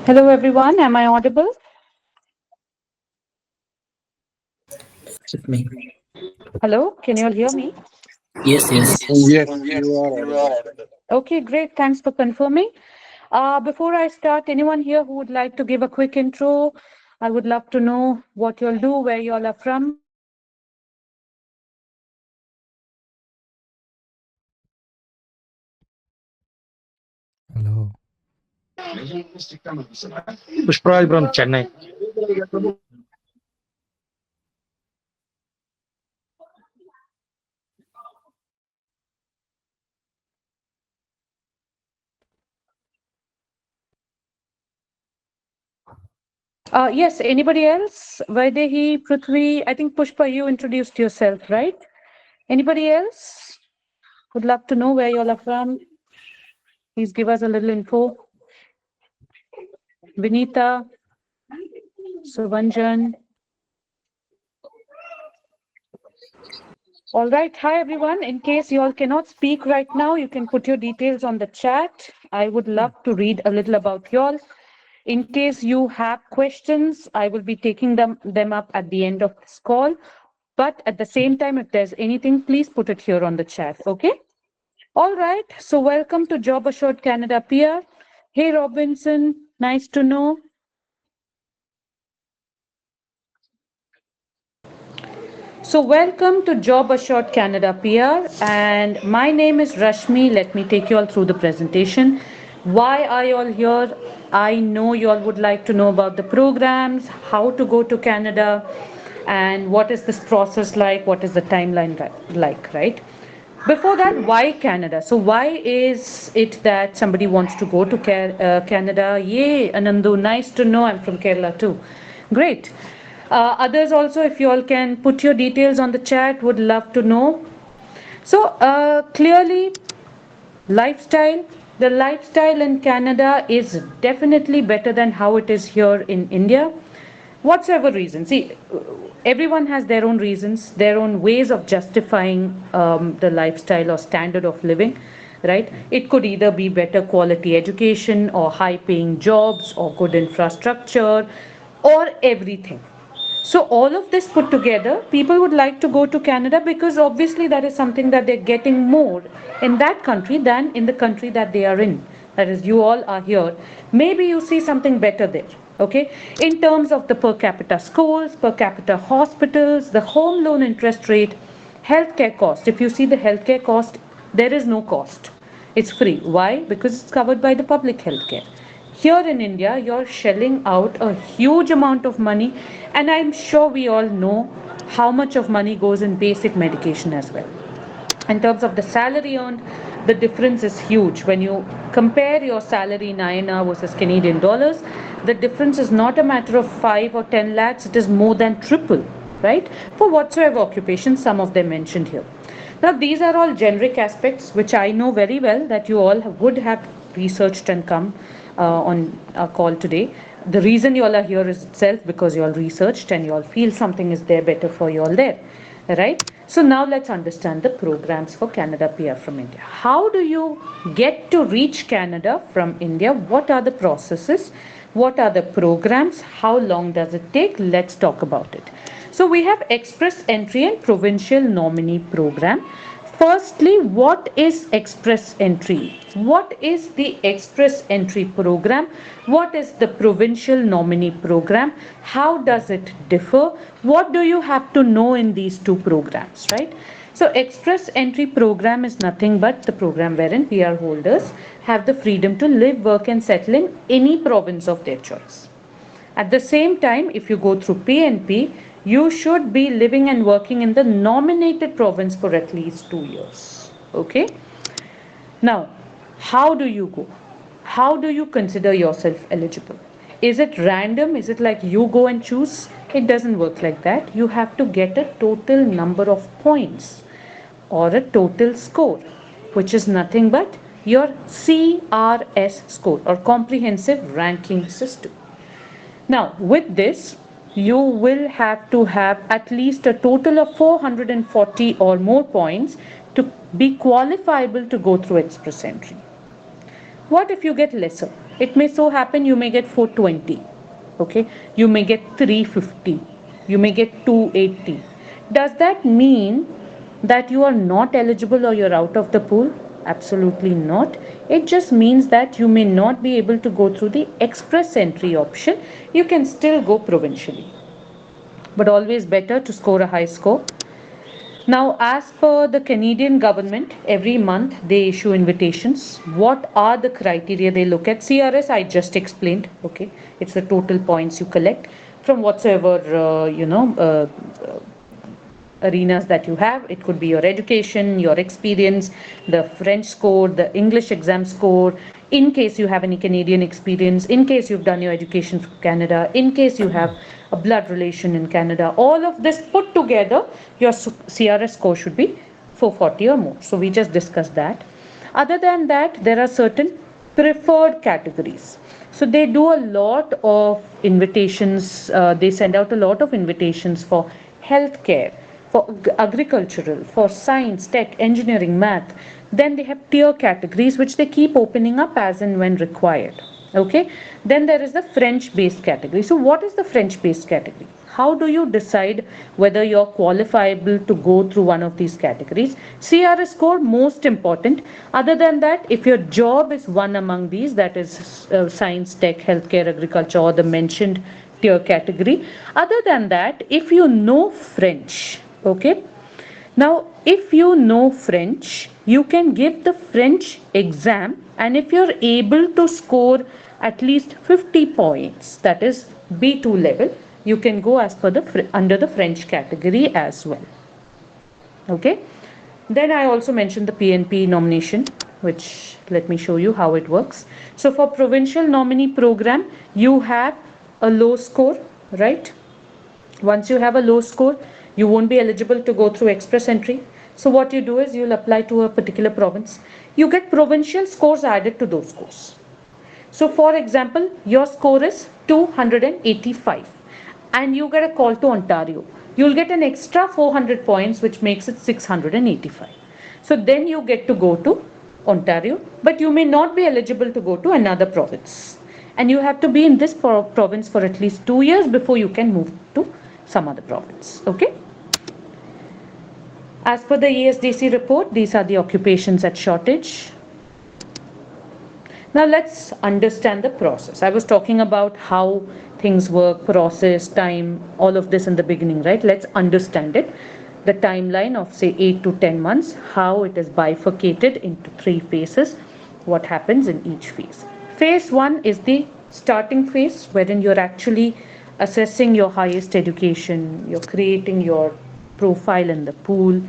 Hello, everyone. Am I audible? With me. Hello, can you all hear me? Yes, yes. Yes, you are audible. Okay, great. Thanks for confirming. Before I start, anyone here who would like to give a quick intro? I would love to know what you all do, where you all are from. Hello. Pushparaj from Chennai. Yes, anybody else? Vaidehi, Prithvi, I think Pushpa, you introduced yourself, right? Anybody else? Would love to know where you all are from. Please give us a little info. Vinita, Suvanjan. All right. Hi, everyone. In case you all cannot speak right now, you can put your details on the chat. I would love to read a little about you all. In case you have questions, I will be taking them up at the end of this call. But at the same time, if there's anything, please put it here on the chat. Okay. All right. So welcome to Job Assured Canada PR. Hey, Robinson. Nice to know. So, welcome to Job Assured Canada PR, and my name is Rashmi. Let me take you all through the presentation. Why are you all here? I know you all would like to know about the programs, how to go to Canada, and what is this process like, what is the timeline like, right? Before that, why Canada? So, why is it that somebody wants to go to Canada? Yay, Anandu, nice to know. I'm from Kerala too. Great. Others also, if you all can put your details on the chat, would love to know. So, clearly, lifestyle. The lifestyle in Canada is definitely better than how it is here in India. Whatsoever reason. See, everyone has their own reasons, their own ways of justifying the lifestyle or standard of living, right? It could either be better quality education or high paying jobs or good infrastructure or everything. So, all of this put together, people would like to go to Canada because obviously that is something that they're getting more in that country than in the country that they are in. That is, you all are here. Maybe you see something better there. Okay, in terms of the per capita schools, per capita hospitals, the home loan interest rate, healthcare cost. If you see the healthcare cost, there is no cost. It's free. Why? Because it's covered by the public healthcare. Here in India, you're shelling out a huge amount of money, and I'm sure we all know how much of money goes in basic medication as well. In terms of the salary earned, the difference is huge. When you compare your salary in INR versus Canadian dollars, the difference is not a matter of 5 or 10 lakhs, it is more than triple, right? For whatsoever occupation, some of them mentioned here. Now, these are all generic aspects which I know very well that you all would have researched and come on our call today. The reason you all are here is itself because you all researched and you all feel something is there better for you all there, right? So now let's understand the programs for Canada PR from India. How do you get to reach Canada from India? What are the processes? What are the programs? How long does it take? Let's talk about it. So we have Express Entry and Provincial Nominee Program. Firstly, what is Express Entry? What is the Express Entry program? What is the Provincial Nominee Program? How does it differ? What do you have to know in these two programs, right? So, Express Entry program is nothing but the program wherein PR holders have the freedom to live, work, and settle in any province of their choice. At the same time, if you go through PNP, you should be living and working in the nominated province for at least 2 years. Okay? Now, how do you go? How do you consider yourself eligible? Is it random? Is it like you go and choose? It doesn't work like that. You have to get a total number of points or a total score, which is nothing but your CRS score or comprehensive ranking system. Now, with this, you will have to have at least a total of 440 or more points to be qualifiable to go through express entry. What if you get lesser? It may so happen you may get 420, okay, you may get 350, you may get 280. Does that mean that you are not eligible or you're out of the pool? Absolutely not. It just means that you may not be able to go through the express entry option. You can still go provincially, but always better to score a high score. Now, as per the Canadian government, every month they issue invitations. What are the criteria they look at? CRS, I just explained. Okay, it's the total points you collect from whatsoever arenas that you have. It could be your education, your experience, the French score, the English exam score, in case you have any Canadian experience, in case you've done your education from Canada, in case you have a blood relation in Canada. All of this put together, your CRS score should be 440 or more. So we just discussed that. Other than that, there are certain preferred categories. So they do a lot of invitations, they send out a lot of invitations for healthcare, for agricultural, for science, tech, engineering, math. Then they have tier categories which they keep opening up as and when required. Okay. Then there is the French based category. So what is the French based category? How do you decide whether you're qualifiable to go through one of these categories? CRS score, most important. Other than that, if your job is one among these, that is science, tech, healthcare, agriculture, or the mentioned tier category. Other than that, if you know French, okay, now, if you know French, you can give the French exam, and if you're able to score at least 50 points, that is B2 level, you can go as per the under the French category as well. Okay. Then I also mentioned the PNP nomination, which let me show you how it works. So for provincial nominee program, you have a low score, right? Once you have a low score, you won't be eligible to go through express entry. So what you do is you'll apply to a particular province. You get provincial scores added to those scores. So for example, your score is 285 and you get a call to Ontario. You'll get an extra 400 points, which makes it 685. So then you get to go to Ontario, but you may not be eligible to go to another province. And you have to be in this province for at least 2 years before you can move to some other province. Okay. As per the ESDC report, these are the occupations at shortage. Now let's understand the process. I was talking about how things work, process, time, all of this in the beginning, right? Let's understand it. The timeline of say 8 to 10 months, how it is bifurcated into 3 phases, what happens in each phase. Phase 1 is the starting phase, wherein you're actually assessing your highest education, you're creating your profile in the pool.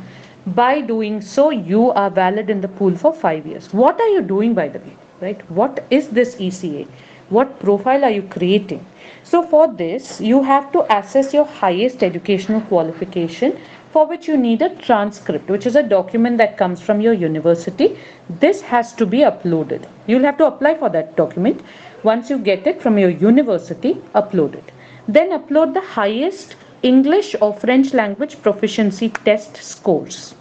By doing so, you are valid in the pool for 5 years. What are you doing, by the way? Right? What is this ECA? What profile are you creating? So for this, you have to assess your highest educational qualification, for which you need a transcript, which is a document that comes from your university. This has to be uploaded. You'll have to apply for that document. Once you get it from your university, upload it. Then upload the highest English or French language proficiency test scores.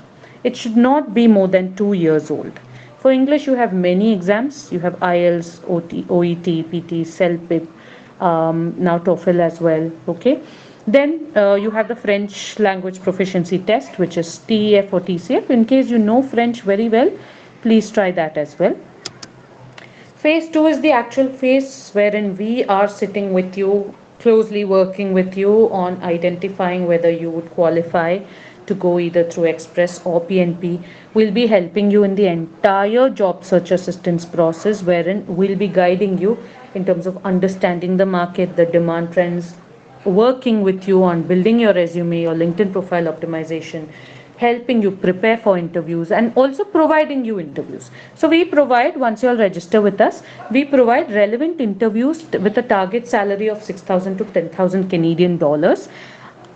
It should not be more than 2 years old. For English, you have many exams. You have IELTS, OET, PT, CELPIP, now TOEFL as well. Okay. Then you have the French language proficiency test, which is TEF or TCF. In case you know French very well, please try that as well. Phase 2 is the actual phase wherein we are sitting with you, closely working with you on identifying whether you would qualify to go either through Express or PNP. We'll be helping you in the entire job search assistance process, wherein we'll be guiding you in terms of understanding the market, the demand trends, working with you on building your resume, your LinkedIn profile optimization, helping you prepare for interviews, and also providing you interviews. So we provide, once you'll register with us, we provide relevant interviews with a target salary of 6,000 to 10,000 Canadian dollars.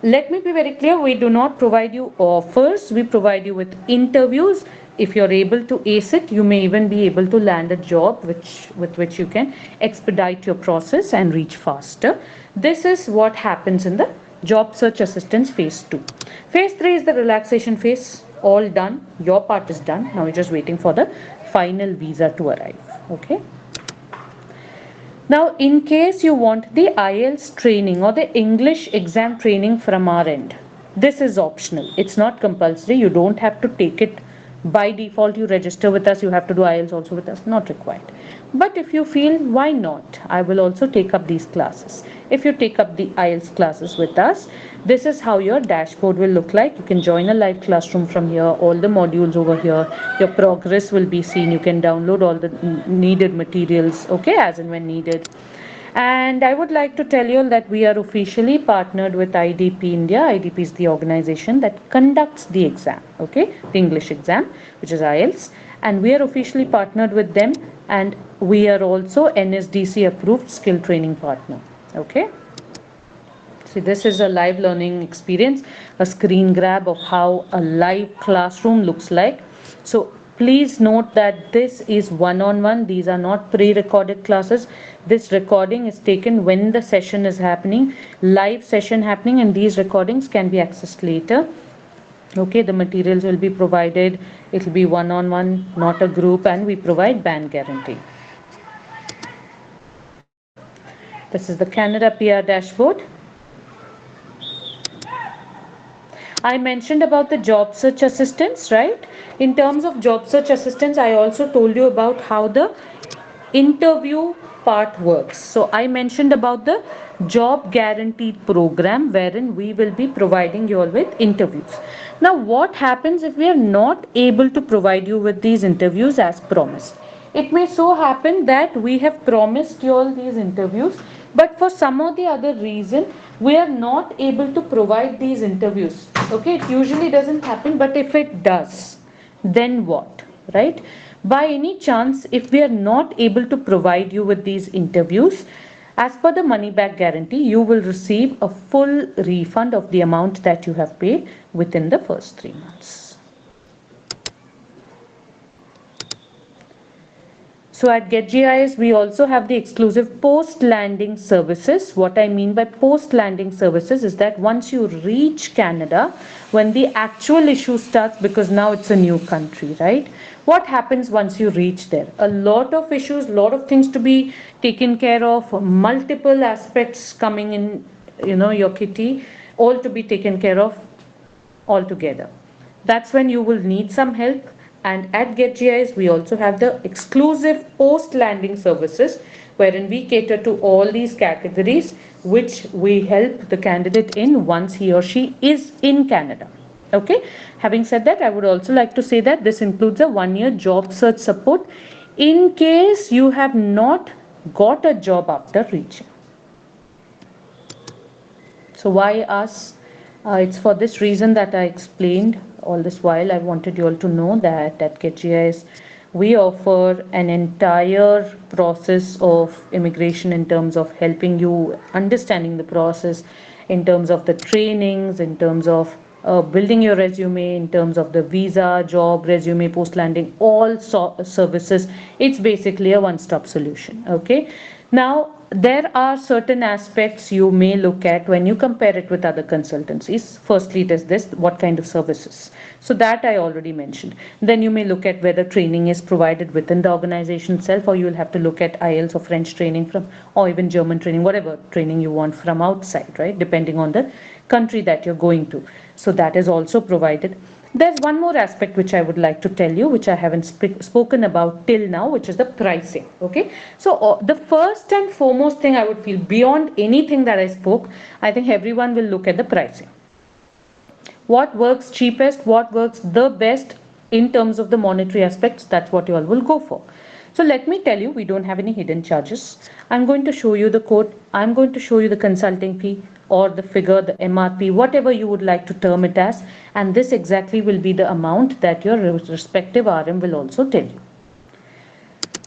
Let me be very clear, we do not provide you offers, we provide you with interviews. If you're able to ace it, you may even be able to land a job with which you can expedite your process and reach faster. This is what happens in the job search assistance phase 2. Phase 3 is the relaxation phase. All done. Your part is done. Now you're just waiting for the final visa to arrive. Okay. Now, in case you want the IELTS training or the English exam training from our end, this is optional. It's not compulsory. You don't have to take it by default. You register with us, you have to do IELTS also with us, not required. But if you feel, why not? I will also take up these classes. If you take up the IELTS classes with us, this is how your dashboard will look like. You can join a live classroom from here, all the modules over here. Your progress will be seen. You can download all the needed materials, okay, as and when needed. And I would like to tell you that we are officially partnered with IDP India. IDP is the organization that conducts the exam, okay, the English exam, which is IELTS. And we are officially partnered with them, and we are also NSDC approved skill training partner, okay. See, this is a live learning experience, a screen grab of how a live classroom looks like. So please note that this is one-on-one. These are not pre-recorded classes. This recording is taken when the session is happening, live session happening, and these recordings can be accessed later. Okay, the materials will be provided. It will be one-on-one, not a group, and we provide band guarantee. This is the Canada PR dashboard. I mentioned about the job search assistance, right? In terms of job search assistance, I also told you about how the interview part works. So I mentioned about the job guaranteed program wherein we will be providing you all with interviews. Now, what happens if we are not able to provide you with these interviews as promised? It may so happen that we have promised you all these interviews, but for some or the other reason, we are not able to provide these interviews. Okay, it usually doesn't happen, but if it does, then what? Right? By any chance, if we are not able to provide you with these interviews, as per the money back guarantee, you will receive a full refund of the amount that you have paid within the first 3 months. So at GetGIS, we also have the exclusive post-landing services. What I mean by post-landing services is that once you reach Canada, when the actual issue starts, because now it's a new country, right? What happens once you reach there? A lot of issues, a lot of things to be taken care of, multiple aspects coming in, your kitty, all to be taken care of altogether. That's when you will need some help. And at GetGIS, we also have the exclusive post landing services wherein we cater to all these categories which we help the candidate in once he or she is in Canada. Okay. Having said that, I would also like to say that this includes a 1 year job search support in case you have not got a job after reaching. So why us? It's for this reason that I explained all this while. I wanted you all to know that at KGIS we offer an entire process of immigration in terms of helping you understanding the process, in terms of the trainings, in terms of building your resume, in terms of the visa, job, resume, post landing, all services. It's basically a one stop solution. Okay. Now, there are certain aspects you may look at when you compare it with other consultancies. Firstly, it is this what kind of services. So, that I already mentioned. Then you may look at whether training is provided within the organization itself, or you will have to look at IELTS or French training from, or even German training, whatever training you want from outside, right? Depending on the country that you're going to. So, that is also provided. There's one more aspect which I would like to tell you, which I haven't spoken about till now, which is the pricing. Okay. So, the first and foremost thing I would feel beyond anything that I spoke, I think everyone will look at the pricing. What works cheapest, what works the best in terms of the monetary aspects, that's what you all will go for. So let me tell you, we don't have any hidden charges. I'm going to show you the quote. I'm going to show you the consulting fee or the figure, the MRP, whatever you would like to term it as. And this exactly will be the amount that your respective RM will also tell you.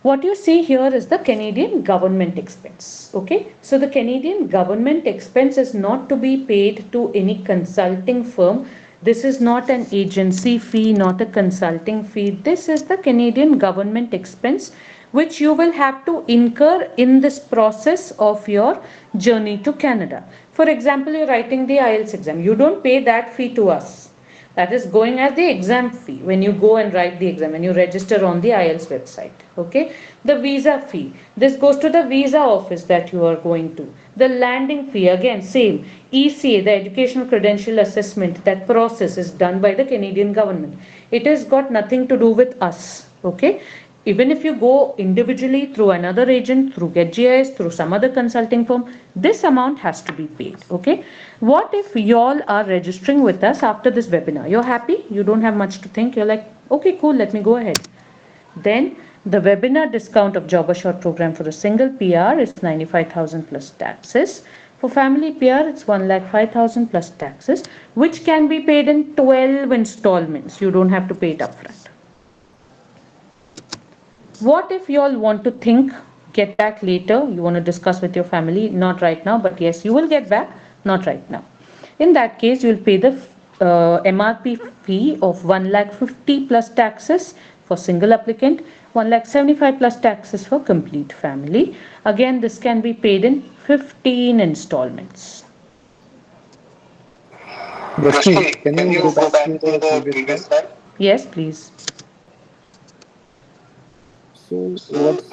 What you see here is the Canadian government expense. Okay, so the Canadian government expense is not to be paid to any consulting firm. This is not an agency fee, not a consulting fee. This is the Canadian government expense which you will have to incur in this process of your journey to Canada. For example, you're writing the IELTS exam. You don't pay that fee to us. That is going as the exam fee when you go and write the exam, when you register on the IELTS website. Okay. The visa fee. This goes to the visa office that you are going to. The landing fee, again, same. ECA, the Educational Credential Assessment, that process is done by the Canadian government. It has got nothing to do with us. Okay. Even if you go individually through another agent, through GetGIS, through some other consulting firm, this amount has to be paid. Okay. What if y'all are registering with us after this webinar? You're happy? You don't have much to think. You're like, okay, cool, let me go ahead. Then the webinar discount of Job Assured program for a single PR is 95,000 plus taxes. For family PR, it's 1,05,000 plus taxes, which can be paid in 12 installments. You don't have to pay it upfront. What if you all want to think, get back later, you want to discuss with your family, not right now, but yes, you will get back, not right now. In that case, you will pay the MRP fee of 1,50,000 plus taxes for single applicant, 1,75,000 plus taxes for complete family. Again, this can be paid in 15 installments. Rashmi, can Can you you go go back back to to the the previous previous slide? slide? Yes, please. So, So what's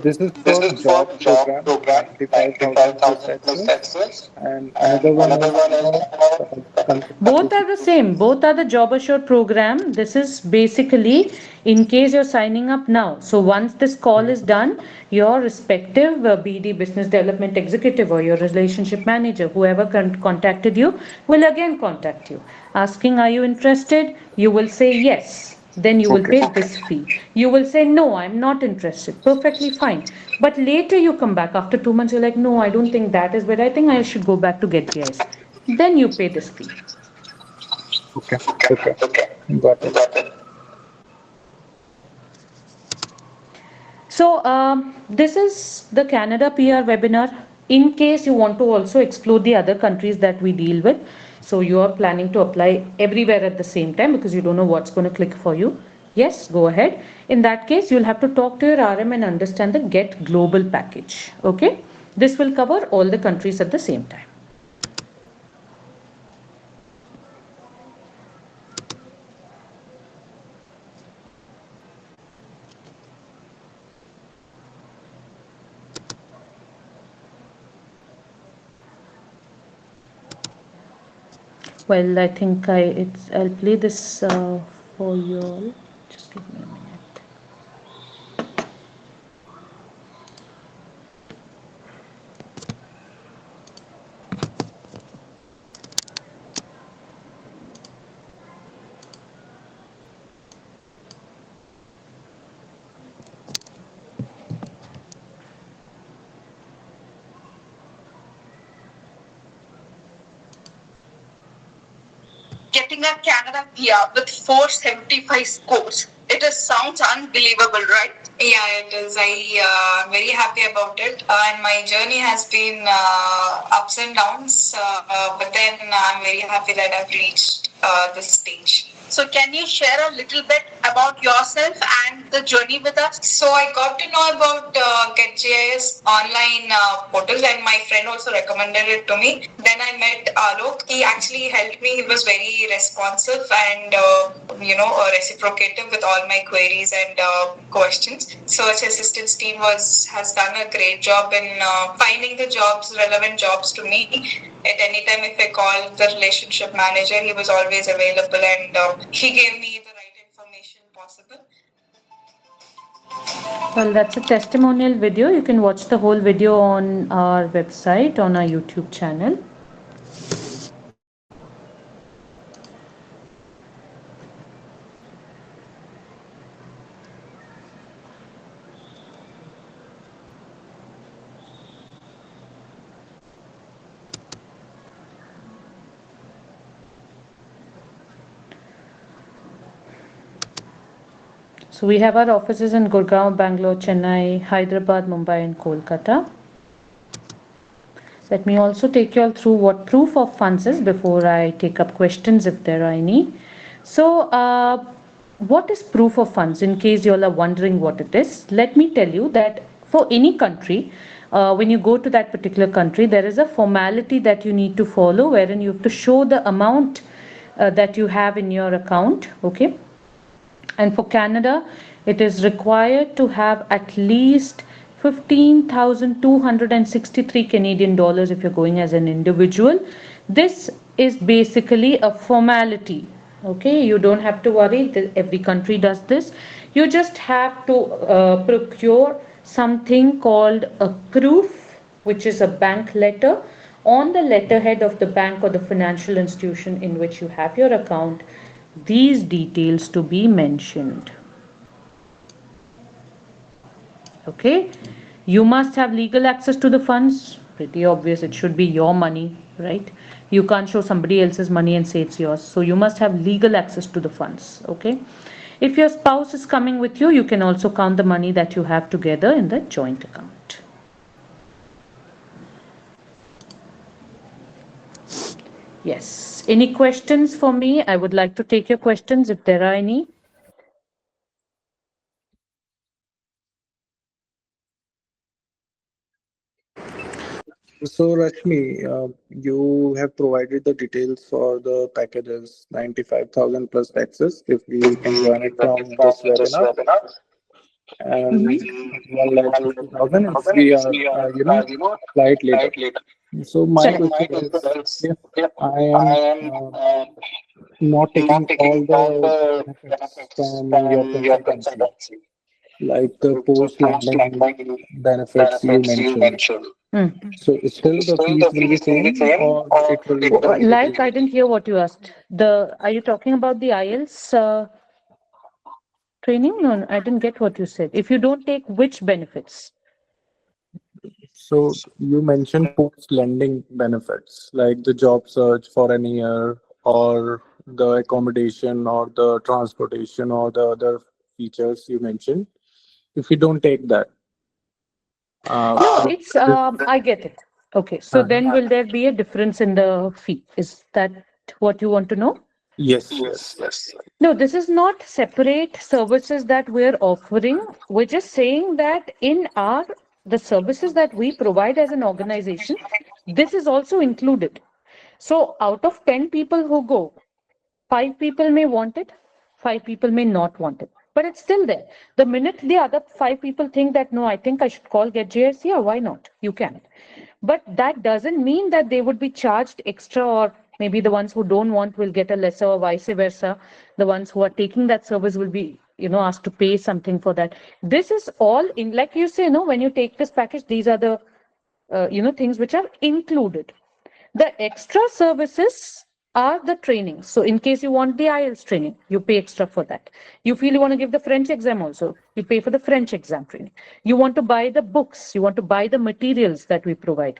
this is this for is for job job program, program, 95,000 plus 95,000 plus taxes, taxes, and another and one another is one is for for Both consultancy. are the same. Both are the Job Assured program. This is basically in case you're signing up now. So once this call is done, your respective BD business development executive or your relationship manager, whoever contacted you, will again contact you, asking, "Are you interested?" You will say yes. Then you will Okay. pay this fee. You will say, "No, I'm not interested." Perfectly fine. But later you come back after 2 months, you're like, "No, I don't think that is where I think I should go back to get GIS." Then you pay this fee. Okay. okay, Okay. okay, Got it. got it. So, this is the Canada PR webinar. In case you want to also explore the other countries that we deal with, so you are planning to apply everywhere at the same time because you don't know what's going to click for you. Yes, go ahead. In that case, you'll have to talk to your RM and understand the Get Global package. Okay, this will cover all the countries at the same time. Well, I think I'll play this for you all. Just give me a minute. Getting a Canada PR with 475 scores. It is, sounds unbelievable, right? Yeah, it is. I'm very happy about it. And my journey has been ups and downs, but then I'm very happy that I've reached this stage. So, can you share a little bit about yourself and the journey with us? So, I got to know about GetGIS online portal, and my friend also recommended it to me. Then I met Alok. He actually helped me. He was very responsive and reciprocative with all my queries and questions. Search assistance team has done a great job in finding the jobs, relevant jobs to me. At any time, if I called the relationship manager, he was always available, and he gave me the right information possible. Well, that's a testimonial video. You can watch the whole video on our website, on our YouTube channel. So we have our offices in Gurgaon, Bangalore, Chennai, Hyderabad, Mumbai, and Kolkata. Let me also take you all through what proof of funds is before I take up questions if there are any. So, what is proof of funds? In case you all are wondering what it is, let me tell you that for any country, when you go to that particular country, there is a formality that you need to follow wherein you have to show the amount that you have in your account. Okay. And for Canada, it is required to have at least 15,263 Canadian dollars if you're going as an individual. This is basically a formality. Okay, you don't have to worry, every country does this. You just have to procure something called a proof, which is a bank letter, on the letterhead of the bank or the financial institution in which you have your account, these details to be mentioned. Okay, you must have legal access to the funds. Pretty obvious, it should be your money, right? You can't show somebody else's money and say it's yours. So you must have legal access to the funds. Okay, if your spouse is coming with you, you can also count the money that you have together in the joint account. Yes. Any questions for me? I would like to take your questions if there are any. So, Rashmi, you have provided the details for the packages 95,000 plus taxes if we can join it from this webinar, and Mhm. 1 lakh 50,000 if we are, apply it later. So, my Correct. question is, if I am not taking all the benefits from your consultancy, like the post landing benefits you mentioned, Hmm. so still the fees will be same or it will Like, drastically. I didn't hear what you asked. Are you talking about the IELTS training? No, I didn't get what you said. If you don't take which benefits? So you mentioned post lending benefits like the job search for an year or the accommodation or the transportation or the other features you mentioned. If you don't take that, No, so it's, this, I get it. Okay, so uh-huh. then will there be a difference in the fee? Is that what you want to know? Yes, yes. No, this is not separate services that we're offering. We're just saying that the services that we provide as an organization, this is also included. So out of 10 people who go, 5 people may want it, 5 people may not want it, but it's still there. The minute the other 5 people think that, no, I think I should call Get JS, yeah, why not? You can. But that doesn't mean that they would be charged extra, or maybe the ones who don't want will get a lesser, or vice versa. The ones who are taking that service will be, asked to pay something for that. This is all in, like you say, no, when you take this package, these are the, things which are included. The extra services are the trainings. So in case you want the IELTS training, you pay extra for that. You feel you want to give the French exam also, you pay for the French exam training. You want to buy the books, you want to buy the materials that we provide,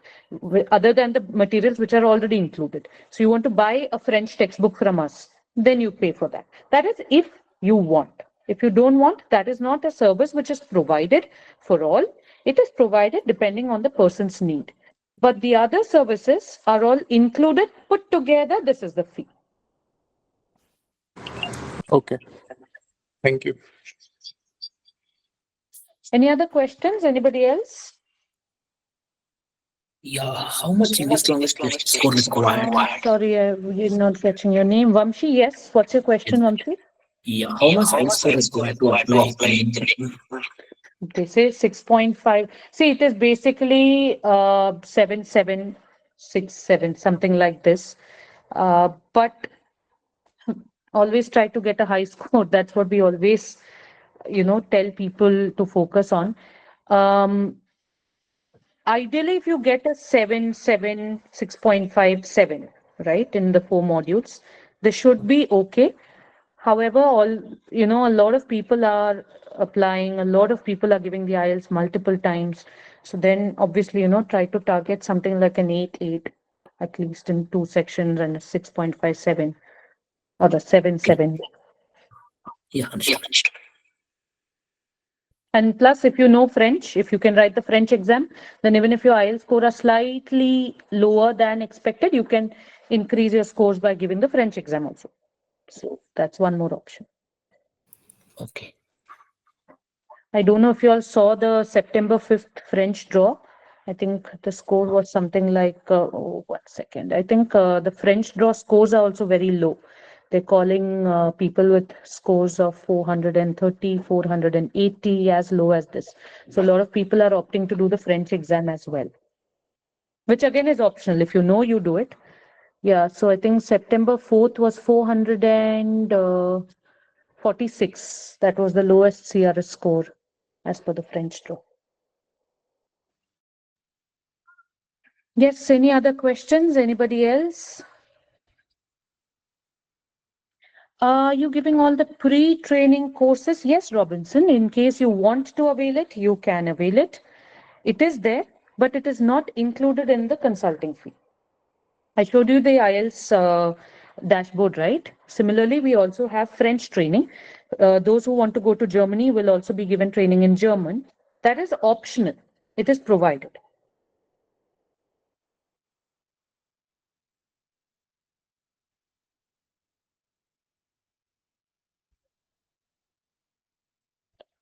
other than the materials which are already included. So you want to buy a French textbook from us, then you pay for that. That is if you want. If you don't want, that is not a service which is provided for all. It is provided depending on the person's need. But the other services are all included, put together, this is the fee. Okay. Thank you. Any other questions? Anybody else? Yeah, how much English language test score required? Sorry, I'm not catching your name. Vamshi, yes. What's your question, Yes. Vamshi? Yeah, how much IELTS score required to apply Indian company? They say 6.5. See, it is basically 7767, something like this. But always try to get a high score. That's what we always, tell people to focus on. Um, Ideally, if you get a 7, 6.57, right, in the 4 modules, this should be okay. However, a lot of people are applying, a lot of people are giving the IELTS multiple times. So then obviously, try to target something like an 8, at least in 2 sections, and a 6.57 or a 7. Yeah, understood. And plus, if you know French, if you can write the French exam, then even if your IELTS score are slightly lower than expected, you can increase your scores by giving the French exam also. So that's one more option. Okay. I don't know if you all saw the September 5th French draw. I think the score was something like, 1 second. I think the French draw scores are also very low. They're calling people with scores of 430, 480, as low as this. So a lot of people are opting to do the French exam as well, which again is optional. If you know, you do it. Yeah, so I think September 4th was 446. That was the lowest CRS score as per the French draw. Yes, any other questions? Anybody else? Are you giving all the pre-training courses? Yes, Robinson. In case you want to avail it, you can avail it. It is there, but it is not included in the consulting fee. I showed you the IELTS dashboard, right? Similarly, we also have French training. Those who want to go to Germany will also be given training in German. That is optional. It is provided.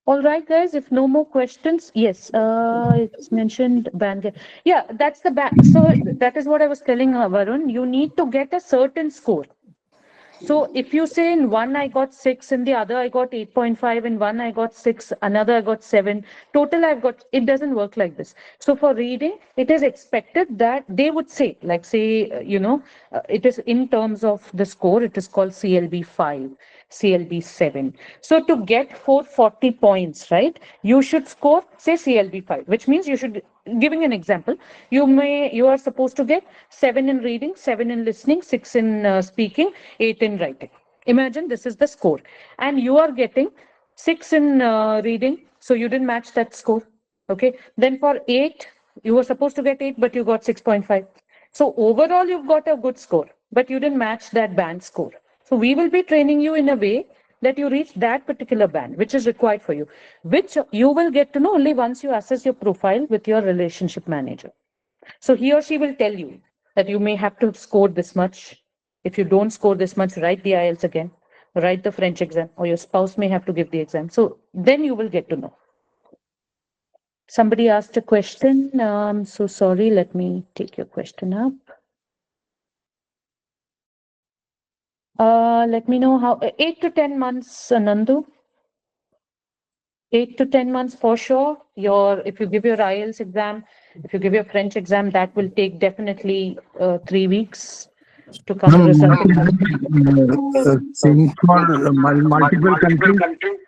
All right, guys, if no more questions, yes, it's mentioned band. Yeah, that's the band. So that is what I was telling Varun. You need to get a certain score. So if you say in one I got 6, in the other I got 8.5, in one I got 6, another I got 7, total I've got, it doesn't work like this. So for reading, it is expected that they would say, like say, it is in terms of the score, it is called CLB 5, CLB 7. So to get 440 points, right, you should score, say CLB 5, which means you should, giving an example, you are supposed to get 7 in reading, 7 in listening, 6 in speaking, 8 in writing. Imagine this is the score, and you are getting 6 in reading, so you didn't match that score. Okay, then for 8, you were supposed to get 8, but you got 6.5. So overall, you've got a good score, but you didn't match that band score. So we will be training you in a way that you reach that particular band, which is required for you, which you will get to know only once you assess your profile with your relationship manager. So he or she will tell you that you may have to score this much. If you don't score this much, write the IELTS again, write the French exam, or your spouse may have to give the exam. So then you will get to know. Somebody asked a question. I'm so sorry. Let me take your question up. Let me know how 8 to 10 months, Nandu. 8 to 10 months for sure. If you give your IELTS exam, if you give your French exam, that will take definitely 3 weeks to come the result. Same for multiple countries.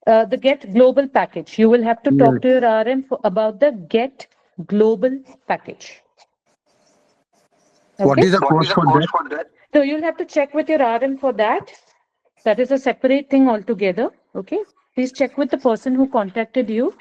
The Get Global package. You will have to talk to your RM about the Get Global package. What Okay? is the cost for that? So you'll have to check with your RM for that. That is a separate thing altogether. Okay? Please check with the person who contacted you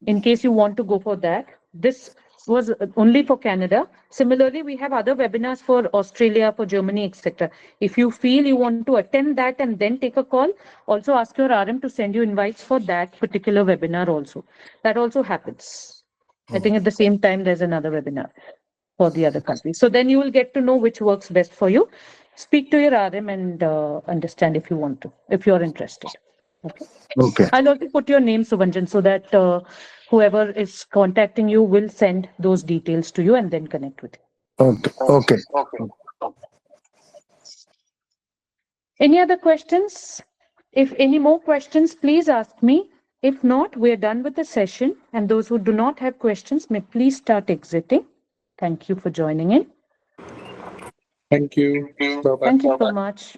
in case you want to go for that. This was only for Canada. Similarly, we have other webinars for Australia, for Germany, etc. If you feel you want to attend that and then take a call, also ask your RM to send you invites for that particular webinar also. That also happens. I think at the same time, there's another webinar for the other countries. So then you will get to know which works best for you. Speak to your RM and understand if you want to, if you're interested. Okay. Okay. I'll also put your name, Subhanjan, so that whoever is contacting you will send those details to you and then connect with you. Okay. Okay. Any other questions? If any more questions, please ask me. If not, we're done with the session. And those who do not have questions may please start exiting. Thank you for joining in. Thank you. Bye bye. Thank you so much.